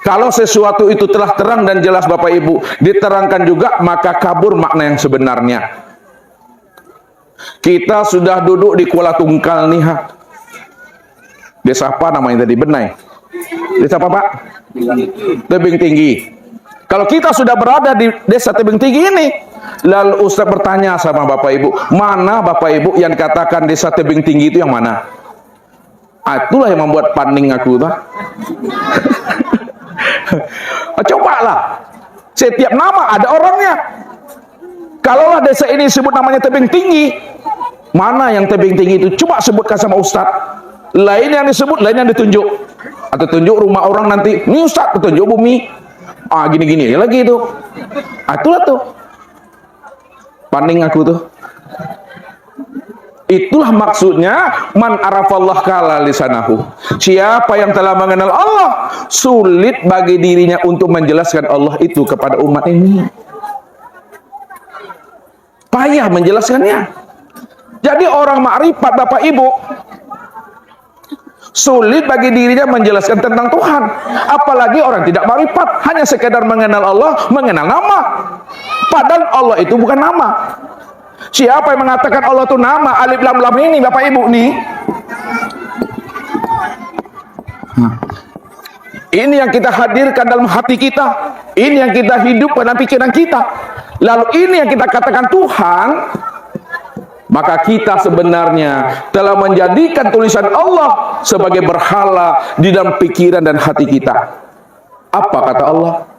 Kalau sesuatu itu telah terang dan jelas Bapak Ibu, diterangkan juga, maka kabur makna yang sebenarnya. Kita sudah duduk di Kuala Tungkal nih, ha. Desa apa namanya tadi? Benai. Desa apa, Pak? Tebing Tinggi. Kalau kita sudah berada di desa Tebing Tinggi ini, lalu Ustaz bertanya sama Bapak Ibu, mana Bapak Ibu yang katakan desa Tebing Tinggi itu yang mana? Itulah yang membuat paning aku tuh. Cobalah, setiap nama ada orangnya. Kalaulah desa ini sebut namanya Tebing Tinggi, mana yang Tebing Tinggi itu? Coba sebutkan sama Ustaz. Lain yang disebut, lain yang ditunjuk. Atau tunjuk rumah orang nanti, ini Ustaz, tunjuk bumi. Gini-gini lagi itu. Itulah tuh. Paning aku tuh. Itulah maksudnya man arafallah kala lisanahu. Siapa yang telah mengenal Allah, sulit bagi dirinya untuk menjelaskan Allah itu kepada umat ini. Payah menjelaskannya. Jadi orang makrifat Bapak Ibu, sulit bagi dirinya menjelaskan tentang Tuhan. Apalagi orang tidak makrifat, hanya sekedar mengenal Allah, mengenal nama. Padahal Allah itu bukan nama. Siapa yang mengatakan Allah itu nama, alif lam lam ini Bapak Ibu nih? Ini yang kita hadirkan dalam hati kita. Ini yang kita hidupkan dalam pikiran kita. Lalu ini yang kita katakan Tuhan. Maka kita sebenarnya telah menjadikan tulisan Allah sebagai berhala di dalam pikiran dan hati kita. Apa kata Allah?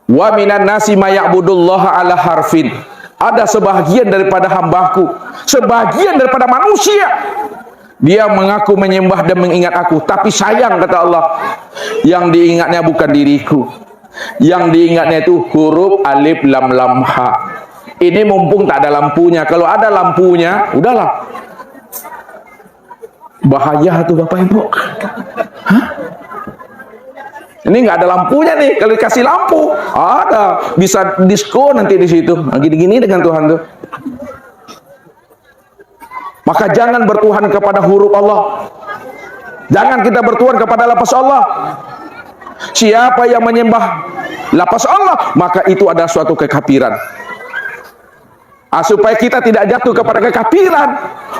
Wa minan nasi may ya'budullaha ala harfin. Ada sebagian daripada hambaku, sebagian daripada manusia, dia mengaku menyembah dan mengingat aku, tapi sayang kata Allah, yang diingatnya bukan diriku, yang diingatnya itu huruf alif lam lam ha. Ini mumpung tak ada lampunya. Kalau ada lampunya, udahlah. Bahaya tuh Bapak Ibu. Hah? Ini nggak ada lampunya nih. Kalau dikasih lampu, ada. Bisa disko nanti di situ. Gini-gini dengan Tuhan tuh. Maka jangan bertuhan kepada huruf Allah. Jangan kita bertuhan kepada lafaz Allah. Siapa yang menyembah lafaz Allah, maka itu ada suatu kekafiran. Supaya kita tidak jatuh kepada kekafiran,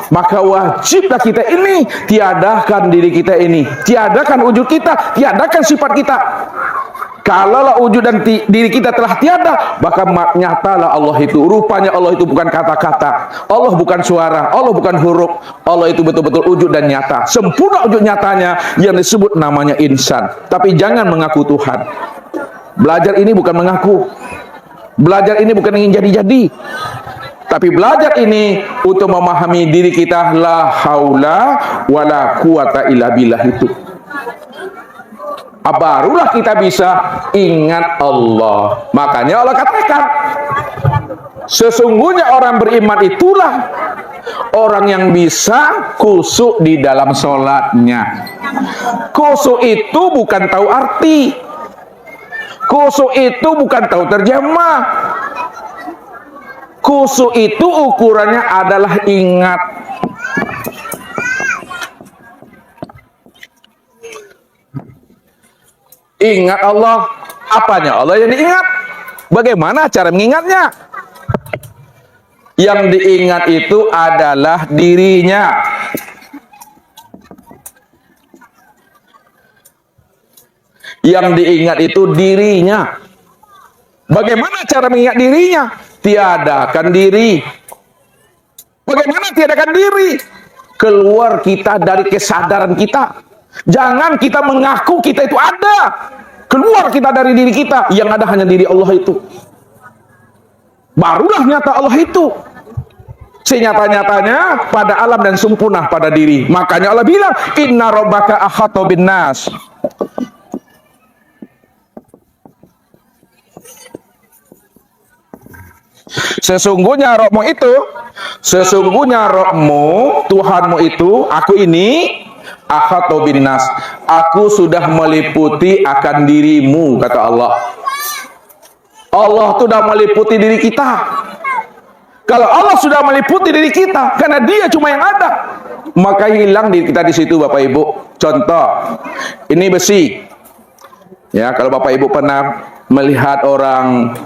maka wajiblah kita ini tiadakan diri kita ini, tiadakan wujud kita, tiadakan sifat kita. Kalaulah wujud dan diri kita telah tiada, maka nyatalah Allah itu. Rupanya Allah itu bukan kata-kata, Allah bukan suara, Allah bukan huruf, Allah itu betul-betul wujud dan nyata. Sempurna wujud nyatanya yang disebut namanya insan. Tapi jangan mengaku Tuhan. Belajar ini bukan mengaku. Belajar ini bukan ingin jadi-jadi. Tapi belajar ini untuk memahami diri kita, la haula wala quwata illa billah itu. Barulah kita bisa ingat Allah. Makanya Allah katakan, sesungguhnya orang beriman itulah orang yang bisa khusyuk di dalam sholatnya. Khusyuk itu bukan tahu arti. Khusyuk itu bukan tahu terjemah. Khusyuk itu ukurannya adalah ingat. Ingat Allah. Apanya Allah yang diingat? Bagaimana cara mengingatnya? Yang diingat itu adalah dirinya. Yang diingat itu dirinya. Bagaimana cara mengingat dirinya? Tiadakan diri. Bagaimana tiadakan diri? Keluar kita dari kesadaran kita. Jangan kita mengaku kita itu ada. Keluar kita dari diri kita. Yang ada hanya diri Allah itu. Barulah nyata Allah itu. Senyata-nyatanya pada alam dan sempurna pada diri. Makanya Allah bilang, inna rabbaka ahata bin nas. Sesungguhnya Rohmu itu, sesungguhnya Rohmu, Tuhanmu itu, aku ini, ahata bin nas. Aku sudah meliputi akan dirimu, kata Allah. Allah sudah meliputi diri kita. Kalau Allah sudah meliputi diri kita, karena Dia cuma yang ada, maka hilang diri kita di situ, Bapak Ibu. Contoh, ini besi. Ya, kalau Bapak Ibu pernah melihat orang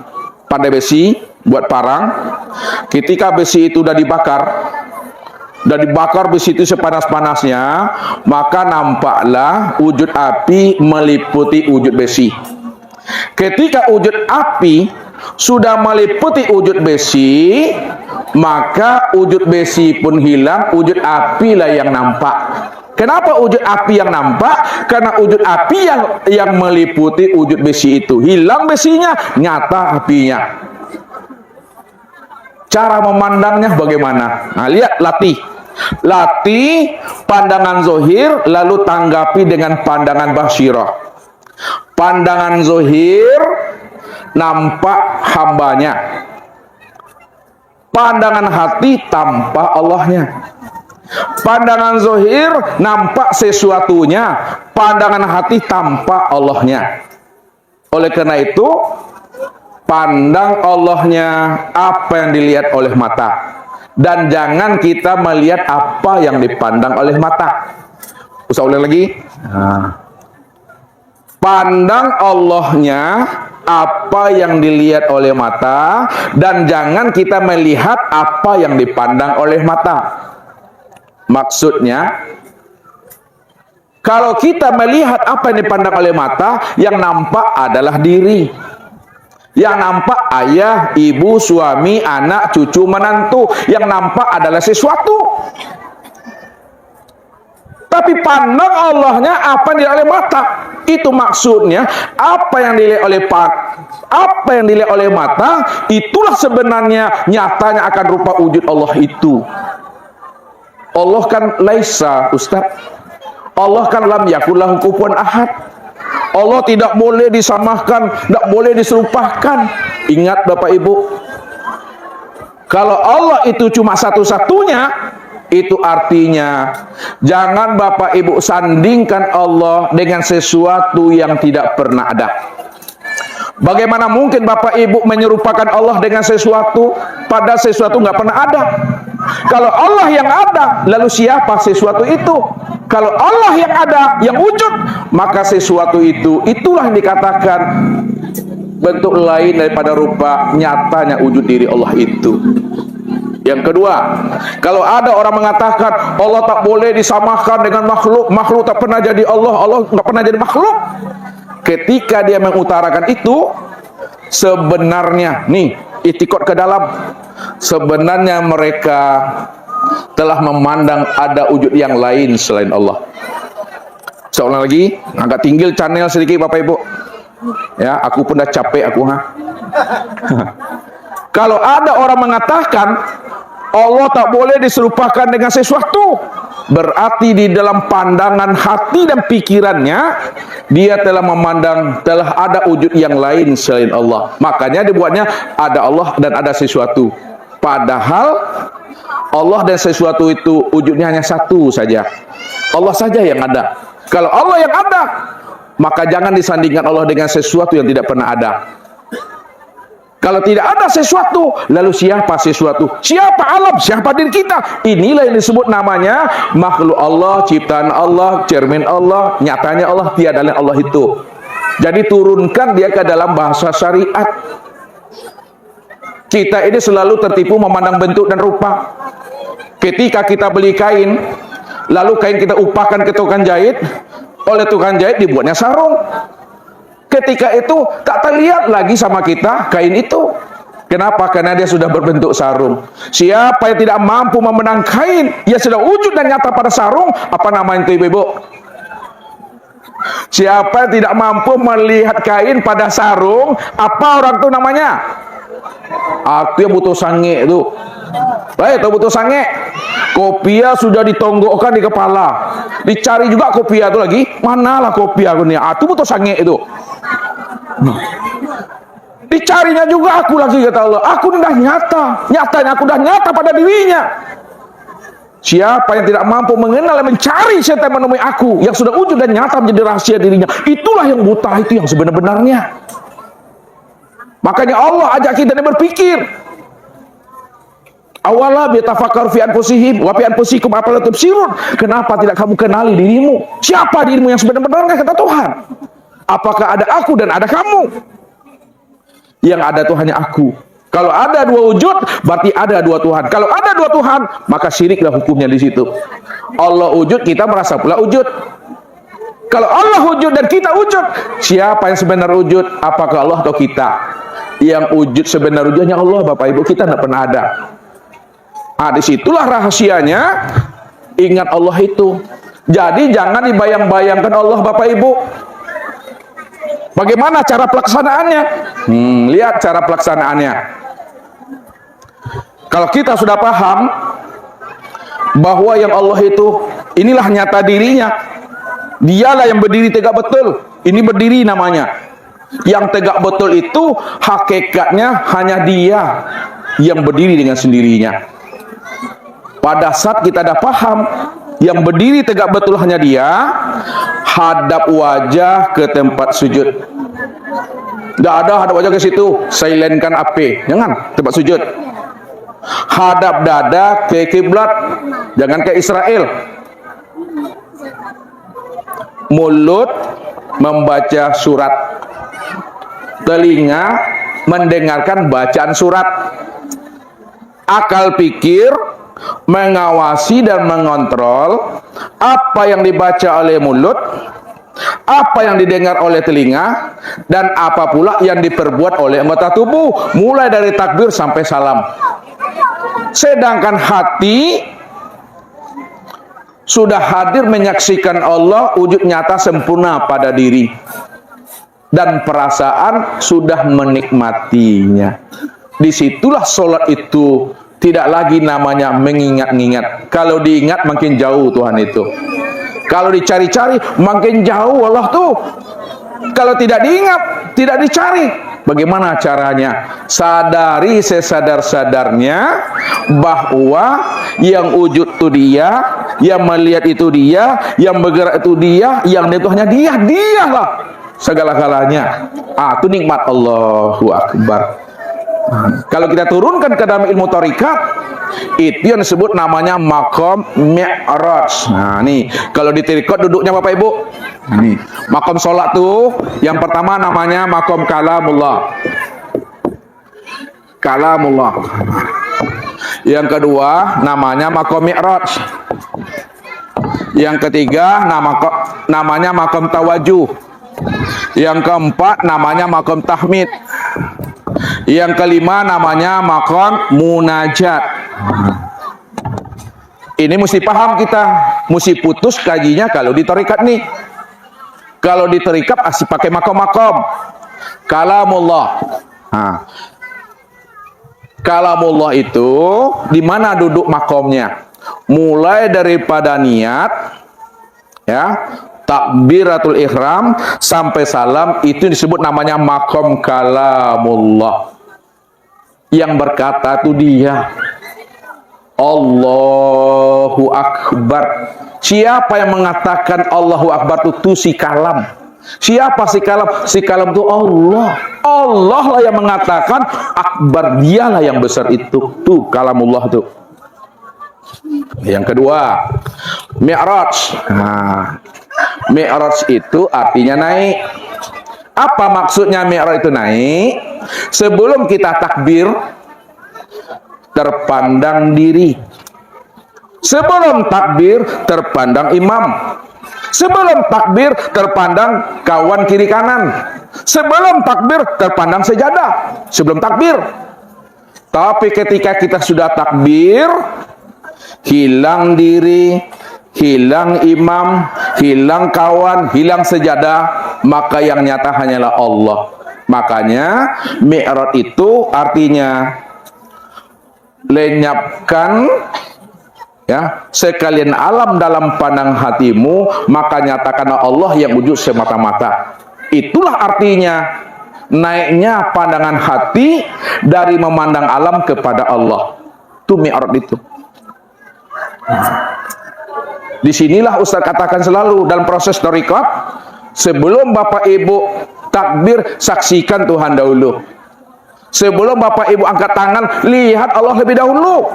pandai besi buat parang, ketika besi itu udah dibakar besi itu sepanas-panasnya, maka nampaklah wujud api meliputi wujud besi. Ketika wujud api sudah meliputi wujud besi, maka wujud besi pun hilang, wujud api lah yang nampak. Kenapa wujud api yang nampak? Karena wujud api yang meliputi wujud besi itu. Hilang besinya, nyata apinya. Cara memandangnya bagaimana? Nah, lihat, latih pandangan zohir, lalu tanggapi dengan pandangan basyirah. Pandangan zohir nampak hambanya, pandangan hati tampak Allahnya. Pandangan zohir nampak sesuatunya, pandangan hati tampak Allahnya. Oleh karena itu, pandang Allahnya apa yang dilihat oleh mata, dan jangan kita melihat apa yang dipandang oleh mata. Usah ulang lagi. Pandang Allahnya apa yang dilihat oleh mata, dan jangan kita melihat apa yang dipandang oleh mata. Maksudnya, kalau kita melihat apa yang dipandang oleh mata, yang nampak adalah diri. Yang nampak ayah, ibu, suami, anak, cucu, menantu. Yang nampak adalah sesuatu. Tapi pandang Allahnya apa yang dilihat oleh mata. Itu maksudnya, apa yang dilihat oleh mata, itulah sebenarnya nyatanya akan rupa wujud Allah itu. Allah kan laisa, Ustaz. Allah kan lam yakul lahu kufuwan ahad. Allah tidak boleh disamakan, tidak boleh diserupakan. Ingat Bapak Ibu, kalau Allah itu cuma satu-satunya, itu artinya jangan Bapak Ibu sandingkan Allah dengan sesuatu yang tidak pernah ada. Bagaimana mungkin Bapak Ibu menyerupakan Allah dengan sesuatu, padahal sesuatu nggak pernah ada? Kalau Allah yang ada, lalu siapa sesuatu itu? Kalau Allah yang ada, yang wujud, maka sesuatu itu, itulah yang dikatakan bentuk lain daripada rupa nyatanya wujud diri Allah itu. Yang kedua, kalau ada orang mengatakan Allah tak boleh disamakan dengan makhluk, makhluk tak pernah jadi Allah, Allah tak pernah jadi makhluk. Ketika dia mengutarakan itu, sebenarnya nih itikad ke dalam, sebenarnya mereka telah memandang ada wujud yang lain selain Allah. Seolah lagi agak tinggi channel sedikit Bapak Ibu. Ya, aku pun dah capek aku Kalau ada orang mengatakan Allah tak boleh diserupakan dengan sesuatu, berarti di dalam pandangan hati dan pikirannya dia telah memandang telah ada wujud yang lain selain Allah. Makanya dibuatnya ada Allah dan ada sesuatu. Padahal Allah dan sesuatu itu wujudnya hanya satu saja. Allah saja yang ada. Kalau Allah yang ada, maka jangan disandingkan Allah dengan sesuatu yang tidak pernah ada. Kalau tidak ada sesuatu, lalu siapa sesuatu? Siapa alam? Siapa diri kita? Inilah yang disebut namanya makhluk Allah, ciptaan Allah, cermin Allah, nyatanya Allah, tiada lain Allah itu. Jadi turunkan dia ke dalam bahasa syariat. Kita ini selalu tertipu memandang bentuk dan rupa. Ketika kita beli kain, lalu kain kita upahkan ke tukang jahit, oleh tukang jahit dibuatnya sarung. Ketika itu tak terlihat lagi sama kita kain itu. Kenapa? Karena dia sudah berbentuk sarung. Siapa yang tidak mampu memandang kain, ia sudah wujud dan nyata pada sarung, apa namanya itu Ibu? Siapa yang tidak mampu melihat kain pada sarung, apa orang itu namanya? Aku yang butuh sange itu. Baik, itu butuh sange. Kopiah sudah ditonggokkan di kepala. Dicari juga kopiah itu lagi. Manalah kopiah aku nih? Itu butuh sange itu. Dicarinya juga aku lagi, kata Allah. Aku sudah nyata. Nyatanya aku sudah nyata pada dirinya. Siapa yang tidak mampu mengenal dan mencari serta menemui aku yang sudah wujud dan nyata menjadi rahasia dirinya, itulah yang buta, itu yang sebenar-benarnya. Makanya Allah ajak kita berpikir. Awala bitafakkaru fi anfusihim wa fi anfusikum afala tubsirun. Kenapa tidak kamu kenali dirimu? Siapa dirimu yang sebenar-benarnya, kata Tuhan? Apakah ada aku dan ada kamu? Yang ada tuh hanya aku. Kalau ada dua wujud, berarti ada dua Tuhan. Kalau ada dua Tuhan, maka syiriklah hukumnya di situ. Allah wujud, kita merasa pula wujud. Kalau Allah wujud dan kita wujud, siapa yang sebenar wujud? Apakah Allah atau kita? Yang wujud sebenar wujudnya Allah, Bapak Ibu, kita tidak pernah ada. Disitulah rahasianya. Ingat Allah itu. Jadi jangan dibayang-bayangkan Allah, Bapak Ibu. Bagaimana cara pelaksanaannya? Lihat cara pelaksanaannya. Kalau kita sudah paham bahwa yang Allah itu inilah nyata dirinya, dialah yang berdiri tegak betul. Ini berdiri namanya. Yang tegak betul itu hakikatnya hanya Dia yang berdiri dengan sendirinya. Pada saat kita dah paham yang berdiri tegak betul hanya Dia, hadap wajah ke tempat sujud. Tidak ada hadap wajah ke situ, silentkan HP, jangan, tempat sujud. Hadap dada ke kiblat, jangan ke Israel. Mulut membaca surat, telinga mendengarkan bacaan surat, akal pikir mengawasi dan mengontrol apa yang dibaca oleh mulut, apa yang didengar oleh telinga, dan apa pula yang diperbuat oleh anggota tubuh, mulai dari takbir sampai salam. Sedangkan hati sudah hadir menyaksikan Allah wujud nyata sempurna pada diri, dan perasaan sudah menikmatinya. Disitulah sholat itu tidak lagi namanya mengingat-ingat. Kalau diingat makin jauh Tuhan itu. Kalau dicari-cari makin jauh Allah tuh. Kalau tidak diingat, tidak dicari, bagaimana caranya? Sadari sesadar-sadarnya bahwa yang wujud itu Dia, yang melihat itu Dia, yang bergerak itu Dia, yang itu hanya Dia. Dialah segala-galanya. Itu nikmat. Allahu Akbar. Kalau kita turunkan ke dalam ilmu thariqat, itu yang disebut namanya maqam mi'raj. Nih, kalau di thariqat duduknya Bapak Ibu. Nih, maqam sholat tuh yang pertama namanya maqam kalamullah. Kalamullah. Yang kedua namanya maqam mi'raj. Yang ketiga namanya maqam tawajuh. Yang keempat namanya maqam tahmid. Yang kelima namanya maqam munajat. Ini mesti paham kita, mesti putus kajinya kalau di thariqat nih. Kalau di thariqat asli pakai maqam-maqam. Kalamullah. Kalamullah itu di mana duduk maqamnya? Mulai daripada niat, ya, takbiratul ihram sampai salam, itu disebut namanya maqam kalamullah. Yang berkata itu Dia. Allahu Akbar. Siapa yang mengatakan Allahu Akbar itu si kalam. Siapa si kalam? Si kalam itu Allah. Allah lah yang mengatakan Akbar, Dialah yang besar itu. Tuh kalamullah tuh. Yang kedua, mi'raj. Mi'raj itu artinya naik. Apa maksudnya mi'raj itu naik? Sebelum kita takbir, terpandang diri. Sebelum takbir, terpandang imam. Sebelum takbir, terpandang kawan kiri kanan. Sebelum takbir, terpandang sejadah. Sebelum takbir. Tapi ketika kita sudah takbir, hilang diri, hilang imam, hilang kawan, hilang sejadah, maka yang nyata hanyalah Allah. Makanya mi'raj itu artinya lenyapkan, ya, sekalian alam dalam pandang hatimu, maka nyatakanlah Allah yang wujud semata-mata. Itulah artinya naiknya pandangan hati dari memandang alam kepada Allah. Itu mi'raj itu. Disinilah Ustaz katakan selalu dalam proses thariqat, sebelum Bapak Ibu takbir, saksikan Tuhan dahulu. Sebelum Bapak Ibu angkat tangan, lihat Allah lebih dahulu.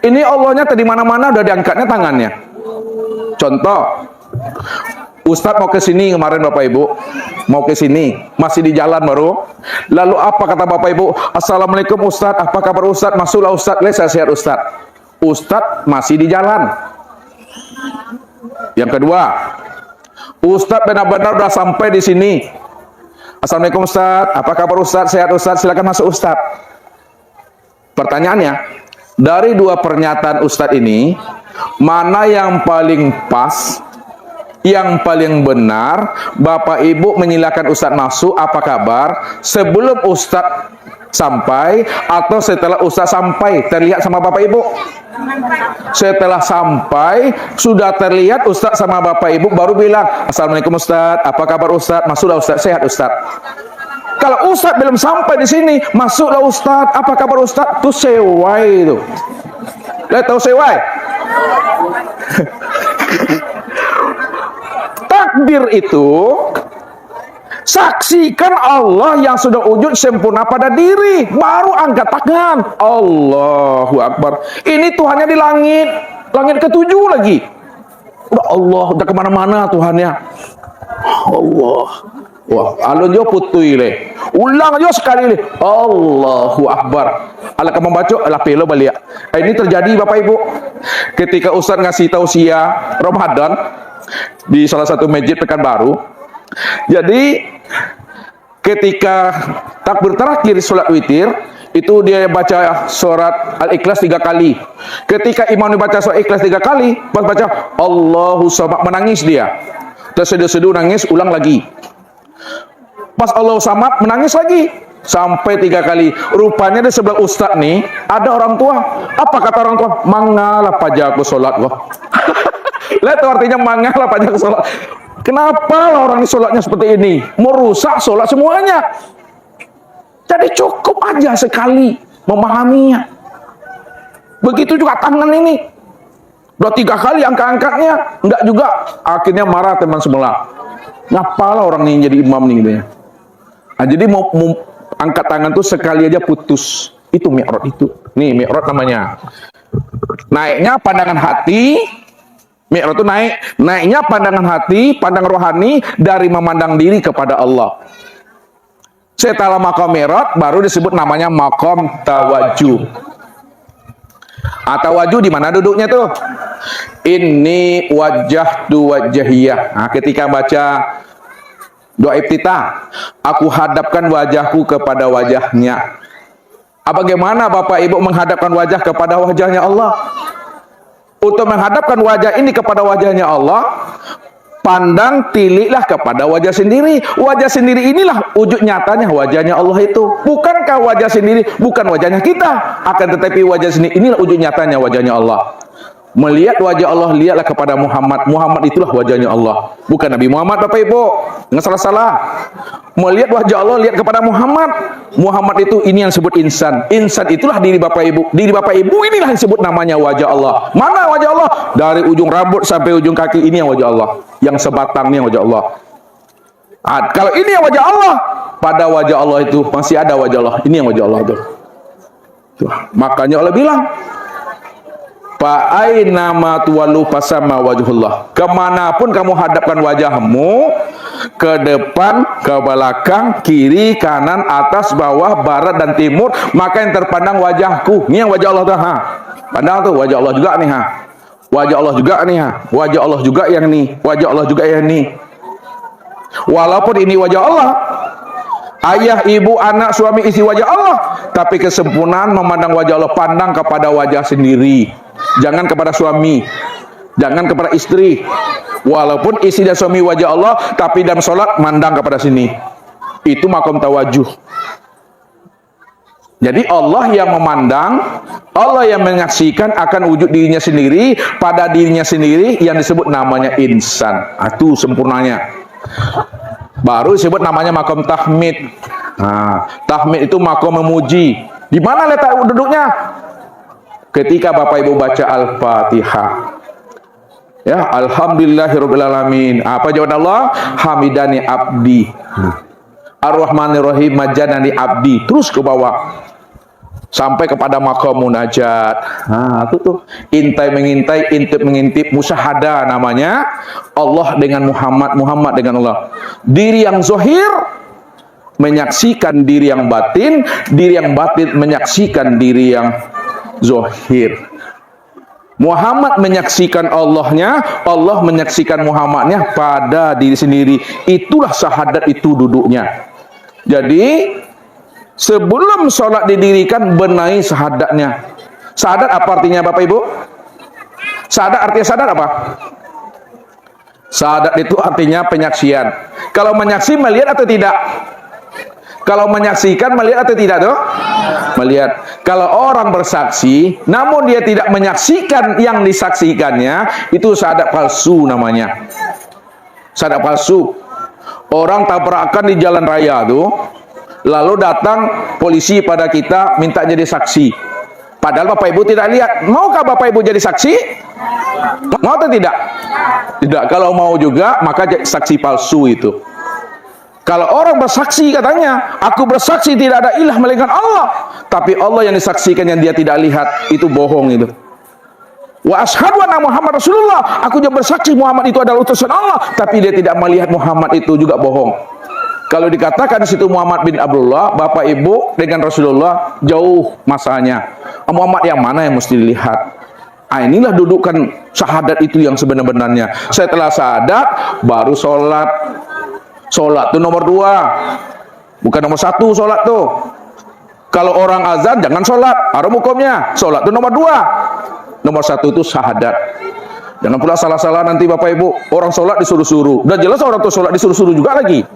Ini Allahnya tadi mana-mana udah diangkatnya tangannya. Contoh, Ustadz mau ke sini kemarin Bapak Ibu, mau ke sini, masih di jalan baru. Lalu apa kata Bapak Ibu? Assalamualaikum Ustadz, apa kabar Ustadz? Masuklah Ustadz, saya sehat Ustadz. Ustadz masih di jalan. Yang kedua, Ustadz benar-benar sudah sampai di sini. Assalamualaikum Ustadz, apa kabar Ustadz? Sehat Ustadz, silakan masuk Ustadz. Pertanyaannya, dari dua pernyataan Ustadz ini, mana yang paling pas? Yang paling benar, Bapak Ibu menyilakan Ustadz masuk, apa kabar, sebelum Ustadz sampai atau setelah Ustadz sampai terlihat sama Bapak Ibu? Setelah sampai sudah terlihat Ustadz sama Bapak Ibu baru bilang, Assalamualaikum Ustadz, apa kabar Ustadz? Masuklah Ustadz, sehat Ustadz. Kalau Ustadz belum sampai di sini, masuklah Ustadz, apa kabar Ustadz? Itu sewai itu. Lihat tahu sewai? Takbir itu saksikan Allah yang sudah wujud sempurna pada diri, baru angkat tangan. Allahu Akbar. Ini Tuhannya di langit, langit ketujuh lagi. Udah Allah, udah kemana-mana Tuhannya. Allah. Wah, alun jo putui le. Ulang jo sekali le. Allahu Akbar. Ala kamu baca, ala pelo balik. Ini terjadi Bapak Ibu. Ketika Ustaz ngasih tausiah Ramadan di salah satu masjid Pekanbaru. Jadi ketika takbir terakhir sholat witir itu dia baca surat Al-Ikhlas 3 kali. Ketika imam dibaca surat Ikhlas 3 kali, pas baca Allahu Samad, menangis dia. Terseduh-seduh nangis, ulang lagi. Pas Allahu Samad, menangis lagi. Sampai 3 kali. Rupanya di sebelah Ustaz nih ada orang tua. Apa kata orang tua? Mangalah pajaku sholat kok. Lihat artinya mangalah pajaku sholat. Kenapa orang ini sholatnya seperti ini? Merusak sholat semuanya. Jadi cukup aja sekali memahaminya. Begitu juga tangan ini. Udah 3 kali angkat-angkatnya, enggak juga. Akhirnya marah teman sebelah. Ngapalah orang ini jadi imam nih gitu ya. Nah, jadi mau angkat tangan tuh sekali aja putus. Itu mi'raj itu. Nih mi'raj namanya. Naiknya pandangan hati. Mi'raj itu naiknya pandangan hati, pandangan rohani dari memandang diri kepada Allah. Setelah maqam mi'raj baru disebut namanya maqam tawajuh. Tawajuh di mana duduknya tuh? Inni wajjahtu wajhiyah. Nah, ketika baca doa iftitah, aku hadapkan wajahku kepada wajahnya. Bagaimana Bapak Ibu menghadapkan wajah kepada wajahnya Allah? Untuk menghadapkan wajah ini kepada wajahnya Allah, pandang tiliklah kepada wajah sendiri. Wajah sendiri inilah wujud nyatanya wajahnya Allah itu. Bukankah wajah sendiri bukan wajahnya kita? Akan tetapi wajah sendiri inilah wujud nyatanya wajahnya Allah. Melihat wajah Allah, lihatlah kepada Muhammad. Muhammad itulah wajahnya Allah, bukan Nabi Muhammad Bapak Ibu. Nggak salah-salah. Melihat wajah Allah, lihat kepada Muhammad. Muhammad itu ini yang disebut insan. Insan itulah diri Bapak Ibu. Diri Bapak Ibu inilah yang disebut namanya wajah Allah. Mana wajah Allah? Dari ujung rambut sampai ujung kaki, ini yang wajah Allah. Yang sebatangnya wajah Allah. Kalau ini yang wajah Allah, pada wajah Allah itu masih ada wajah Allah. Ini yang wajah Allah itu. Tuh. Makanya Allah bilang, Fa'aina ma tuwallu fasamma wajhullah. Kemanapun kamu hadapkan wajahmu, ke depan, ke belakang, kiri, kanan, atas, bawah, barat dan timur, maka yang terpandang wajahku. Ini yang wajah Allah tuh, ha. Pandang tuh wajah Allah juga nih, ha. Wajah Allah juga nih, ha. Wajah Allah juga yang nih, wajah Allah juga yang nih. Walaupun ini wajah Allah, ayah, ibu, anak, suami, istri wajah Allah, tapi kesempurnaan memandang wajah Allah, pandang kepada wajah sendiri. Jangan kepada suami, jangan kepada istri. Walaupun istri dan suami wajah Allah, tapi dalam sholat mandang kepada sini. Itu maqam tawajuh. Jadi Allah yang memandang, Allah yang menyaksikan akan wujud dirinya sendiri pada dirinya sendiri, yang disebut namanya insan. Itu sempurnanya. Baru disebut namanya maqam tahmid. Nah, tahmid itu maqam memuji. Di mana letak duduknya? Ketika Bapak Ibu baca Al-Fatihah, ya, alhamdulillahirabbil alamin. Apa jawaban Allah? Hamidani abdi. Ar-Rahmanir Rahim, majadani abdi. Terus ke bawah. sampai kepada maqam munajat. Nah, itu tuh intai mengintai, intip mengintip, musyahadah namanya. Allah dengan Muhammad, Muhammad dengan Allah. Diri yang zahir menyaksikan diri yang batin, diri yang batin menyaksikan diri yang zahir. Muhammad menyaksikan Allahnya, Allah menyaksikan Muhammadnya pada diri sendiri. Itulah syahadat itu duduknya. Jadi sebelum sholat didirikan, benahi syahadatnya. Syahadat apa artinya Bapak Ibu? Syahadat artinya syahadat apa? Syahadat itu artinya penyaksian. Kalau menyaksi melihat atau tidak? Kalau menyaksikan melihat atau tidak tuh? Melihat. Kalau orang bersaksi namun dia tidak menyaksikan yang disaksikannya, itu syahadat palsu namanya. Syahadat palsu. Orang tabrakan di jalan raya tuh, lalu datang polisi pada kita minta jadi saksi. Padahal Bapak Ibu tidak lihat. Maukah Bapak Ibu jadi saksi? Mau atau tidak? Tidak. Kalau mau juga, maka saksi palsu itu. Kalau orang bersaksi katanya, aku bersaksi tidak ada ilah melainkan Allah, tapi Allah yang disaksikan yang dia tidak lihat, itu bohong itu. Wa asyhadu anna Muhammad Rasulullah, aku juga bersaksi Muhammad itu adalah utusan Allah, tapi dia tidak melihat Muhammad, itu juga bohong. Kalau dikatakan di situ Muhammad bin Abdullah, Bapak Ibu dengan Rasulullah jauh masanya. Muhammad yang mana yang mesti dilihat? Ah, inilah dudukan syahadat itu yang sebenar-benarnya. Setelah syahadat baru sholat. Sholat itu nomor 2, bukan nomor 1 sholat tuh. Kalau orang azan jangan sholat, haram hukumnya. Sholat itu nomor 2, nomor 1 itu syahadat. Jangan pula salah-salah nanti Bapak Ibu, orang sholat disuruh-suruh. Udah jelas orang tuh sholat disuruh-suruh juga lagi.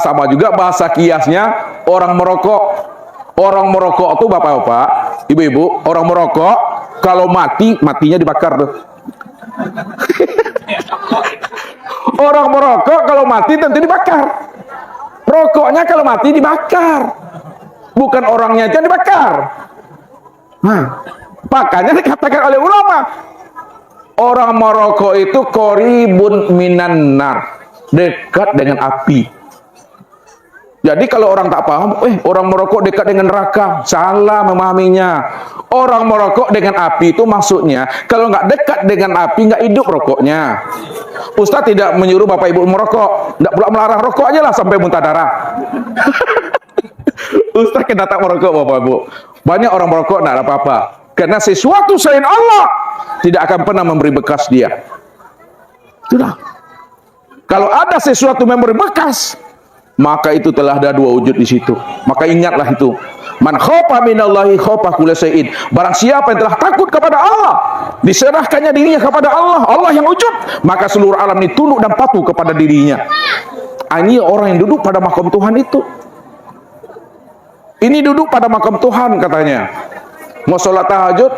Sama juga bahasa kiasnya orang merokok. Orang merokok tuh Bapak-bapak, Ibu-ibu, orang merokok kalau mati, matinya dibakar tuh. Orang merokok kalau mati tentu dibakar. Rokoknya kalau mati dibakar, bukan orangnya aja dibakar. Nah, makanya dikatakan oleh ulama, orang merokok itu qoribun minan nar, dekat dengan api. Jadi kalau orang tak paham, orang merokok dekat dengan neraka, salah memahaminya. Orang merokok dengan api itu maksudnya, kalau nggak dekat dengan api, nggak hidup rokoknya. Ustaz tidak menyuruh Bapak Ibu merokok, tidak pula melarang rokok aja lah sampai muntah darah. Ustaz kena tak merokok Bapak Ibu. Banyak orang merokok tidak ada apa-apa, karena sesuatu selain Allah tidak akan pernah memberi bekas dia. Sudah. Kalau ada sesuatu memberi bekas, maka itu telah ada 2 wujud di situ. Maka ingatlah itu. Man khofa minallahi khofa kulla syai'in. Barang siapa yang telah takut kepada Allah, diserahkannya dirinya kepada Allah, Allah yang wujud, maka seluruh alam ini tunduk dan patuh kepada dirinya. Ini orang yang duduk pada makam Tuhan itu. Ini duduk pada makam Tuhan katanya. Mau sholat tahajud,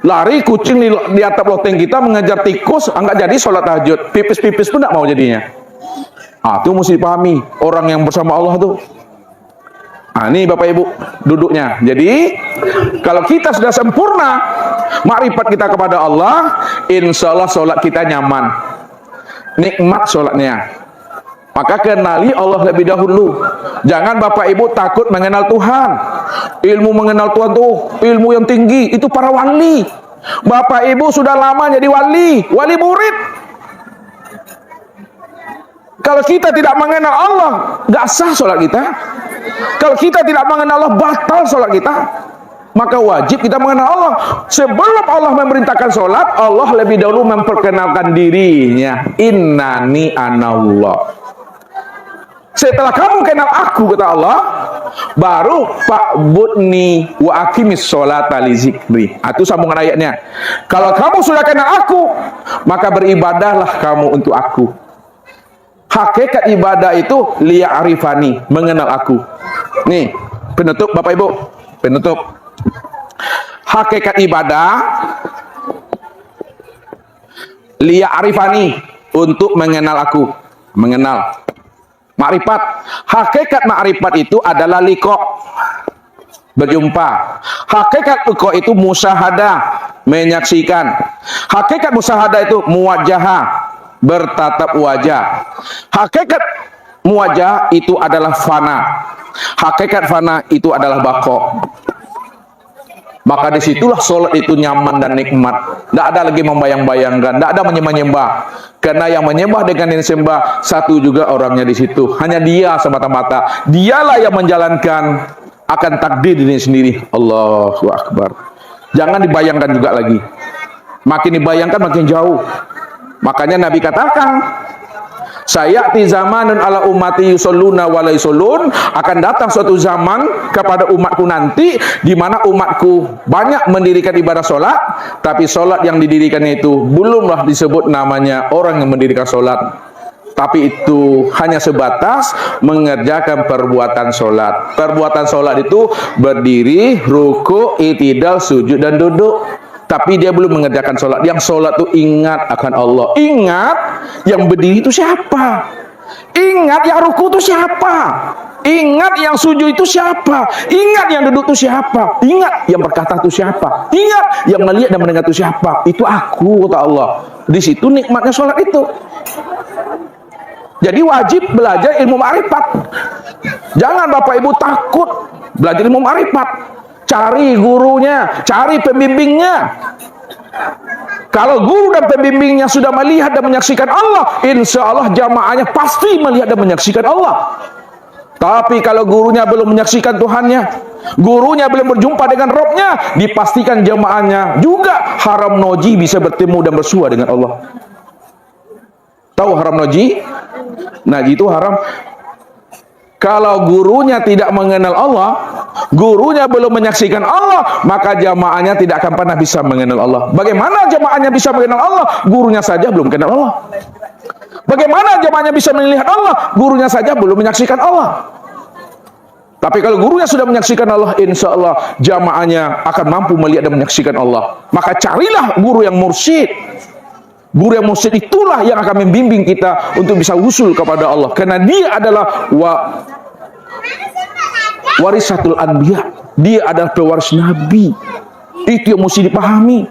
lari kucing di atap loteng kita mengejar tikus, enggak jadi sholat tahajud. Pipis-pipis pun enggak mau jadinya. Itu mesti dipahami orang yang bersama Allah tuh. Ini Bapak Ibu duduknya. Jadi kalau kita sudah sempurna makrifat kita kepada Allah, insya Allah sholat kita nyaman, nikmat sholatnya. Maka kenali Allah lebih dahulu. Jangan Bapak Ibu takut mengenal Tuhan. Ilmu mengenal Tuhan tuh ilmu yang tinggi, itu para wali. Bapak Ibu sudah lama jadi wali murid. Kalau kita tidak mengenal Allah, nggak sah sholat kita. Kalau kita tidak mengenal Allah, batal sholat kita. Maka wajib kita mengenal Allah. Sebelum Allah memerintahkan sholat, Allah lebih dahulu memperkenalkan dirinya. Innani anallah. Setelah kamu kenal aku, kata Allah, baru fa'budni wa aqimis sholata li zikri. Itu sambungan ayatnya. Kalau kamu sudah kenal aku, maka beribadahlah kamu untuk aku. Hakikat ibadah itu liya'rifani, mengenal aku. Nih, penutup Bapak Ibu, penutup. Hakikat ibadah liya'rifani, untuk mengenal aku, mengenal. Makrifat, hakikat makrifat itu adalah liqa, berjumpa. Hakikat liqa itu musyahadah, menyaksikan. Hakikat musyahadah itu muwajahah, bertatap wajah. Hakikat muwajah itu adalah fana. Hakikat fana itu adalah bako. Maka disitulah sholat itu nyaman dan nikmat. Tidak ada lagi membayang-bayangkan, tidak ada menyembah-nyembah. Karena yang menyembah dengan yang disembah satu juga orangnya di situ. Hanya dia semata-mata. Dialah yang menjalankan akan takdir diri sendiri. Allahu Akbar. Jangan dibayangkan juga lagi. Makin dibayangkan makin jauh. Makanya Nabi katakan, sayati zamanun ala ummati yusalluna wa la yusallun, akan datang suatu zaman kepada umatku nanti di mana umatku banyak mendirikan ibadah solat, tapi solat yang didirikannya itu belumlah disebut namanya orang yang mendirikan solat, tapi itu hanya sebatas mengerjakan perbuatan solat. Perbuatan solat itu berdiri, ruku, i'tidal, sujud dan duduk. Tapi dia belum mengerjakan sholat. Yang sholat itu ingat akan Allah. Ingat yang berdiri itu siapa? Ingat yang ruku itu siapa? Ingat yang sujud itu siapa? Ingat yang duduk itu siapa? Ingat yang berkata itu siapa? Ingat yang melihat dan mendengar itu siapa? Itu aku, kata Allah. Di situ nikmatnya sholat itu. Jadi wajib belajar ilmu ma'rifat. Jangan Bapak Ibu takut belajar ilmu ma'rifat. Cari gurunya, cari pembimbingnya. Kalau guru dan pembimbingnya sudah melihat dan menyaksikan Allah, insya Allah jamaahnya pasti melihat dan menyaksikan Allah. Tapi kalau gurunya belum menyaksikan Tuhannya, gurunya belum berjumpa dengan Robnya, dipastikan jamaahnya juga haram noji bisa bertemu dan bersua dengan Allah. Tahu haram noji? Naji itu haram. Kalau gurunya tidak mengenal Allah, gurunya belum menyaksikan Allah, maka jamaahnya tidak akan pernah bisa mengenal Allah. Bagaimana jamaahnya bisa mengenal Allah? Gurunya saja belum kenal Allah. Bagaimana jamaahnya bisa melihat Allah? Gurunya saja belum menyaksikan Allah. Tapi kalau gurunya sudah menyaksikan Allah, insya Allah jamaahnya akan mampu melihat dan menyaksikan Allah. Maka carilah guru yang mursyid. Guru yang mursyid itulah yang akan membimbing kita untuk bisa usul kepada Allah. Karena dia adalah warisatul anbiya. Dia adalah pewaris Nabi. Itu yang mesti dipahami.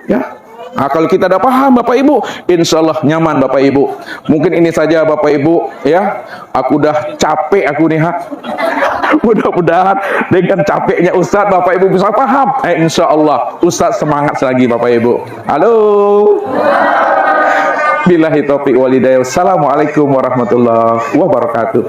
Ya. Nah, kalau kita dah paham Bapak Ibu, insya Allah nyaman Bapak Ibu. Mungkin ini saja Bapak Ibu, ya. Aku dah capek aku nih, ha. Mudah-mudahan dengan capeknya Ustadz Bapak Ibu bisa paham. Insya Allah Ustadz semangat lagi Bapak Ibu. Halo. Billahi taufiq wal hidayah. Assalamualaikum warahmatullahi wabarakatuh.